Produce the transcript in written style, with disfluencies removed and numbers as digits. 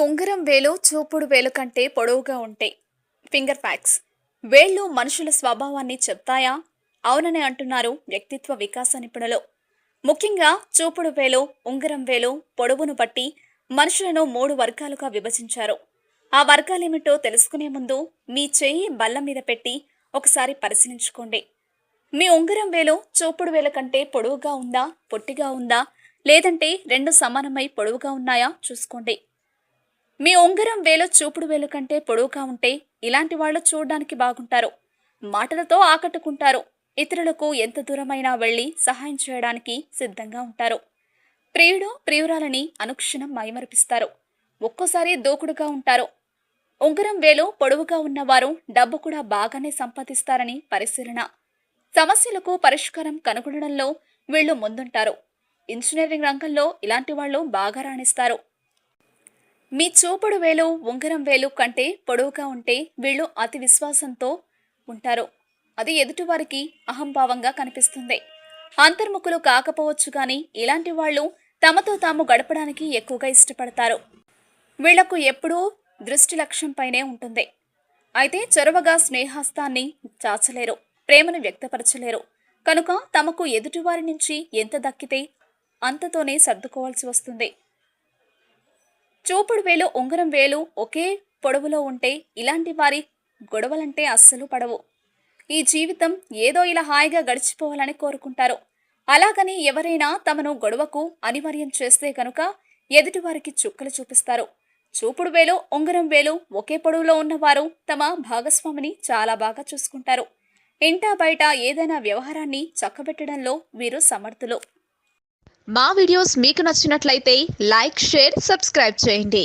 ఉంగరం వేలు చూపుడు వేలు కంటే పొడవుగా ఉంటాయి. Finger facts. వేళ్ళు మనుషుల స్వభావాన్ని చెప్తాయా? అవునని అంటున్నారు వ్యక్తిత్వ వికాస నిపుణులు. ముఖ్యంగా చూపుడు వేలు, ఉంగరం వేలు పొడవును బట్టి మనుషులను 3 వర్గాలుగా విభజించారు. ఆ వర్గాలేమిటో తెలుసుకునే ముందు మీ చెయ్యి బల్ల మీద పెట్టి ఒకసారి పరిశీలించుకోండి. మీ ఉంగరం వేలు చూపుడు వేలు కంటే పొడవుగా ఉందా, పొట్టిగా ఉందా, లేదంటే రెండు సమానమై పొడవుగా ఉన్నాయా చూసుకోండి. మీ ఉంగరం వేలు చూపుడు వేలు కంటే పొడవుగా ఉంటే ఇలాంటి వాళ్ళు చూడడానికి బాగుంటారు. మాటలతో ఆకట్టుకుంటారు. ఇతరులకు ఎంత దూరమైనా వెళ్లి సహాయం చేయడానికి సిద్ధంగా ఉంటారు. ప్రియుడు ప్రియురాలని అనుక్షణం మైమరిపిస్తారు. ఒక్కోసారి దూకుడుగా ఉంటారు. ఉంగరం వేలు పొడవుగా ఉన్నవారు డబ్బు కూడా బాగానే సంపాదిస్తారని పరిశీలన. సమస్యలకు పరిష్కారం కనుగొనడంలో వీళ్ళు ముందుంటారు. ఇంజనీరింగ్ రంగంలో ఇలాంటి వాళ్ళు బాగా రాణిస్తారు. మీ చూపుడు వేలు ఉంగరం వేలు కంటే పొడవుగా ఉంటే వీళ్ళు అతి విశ్వాసంతో ఉంటారు. అది ఎదుటివారికి అహంభావంగా కనిపిస్తుంది. అంతర్ముఖులు కాకపోవచ్చు కానీ ఇలాంటి వాళ్ళు తమతో తాము గడపడానికి ఎక్కువగా ఇష్టపడతారు. వీళ్లకు ఎప్పుడూ దృష్టి లక్ష్యంపైనే ఉంటుంది. అయితే చొరవగా స్నేహాస్తాన్ని చాచలేరు, ప్రేమను వ్యక్తపరచలేరు. కనుక తమకు ఎదుటివారి నుంచి ఎంత దక్కితే అంతతోనే సర్దుకోవాల్సి వస్తుంది. చూపుడు వేలు ఉంగరం వేలు ఒకే పొడవులో ఉంటే ఇలాంటి వారి గొడవలంటే అస్సలు పడవు. ఈ జీవితం ఏదో ఇలా హాయిగా గడిచిపోవాలని కోరుకుంటారు. అలాగని ఎవరైనా తమను గొడవకు అనివార్యం చేస్తే కనుక ఎదుటివారికి చుక్కలు చూపిస్తారు. చూపుడు వేలు ఉంగరం వేలు ఒకే పొడవులో ఉన్నవారు తమ భాగస్వామిని చాలా బాగా చూసుకుంటారు. ఇంటా బయట ఏదైనా వ్యవహారాన్ని చక్కబెట్టడంలో వీరు సమర్థులు. మా వీడియోస్ మీకు నచ్చినట్లయితే లైక్, షేర్, సబ్స్క్రైబ్ చేయండి.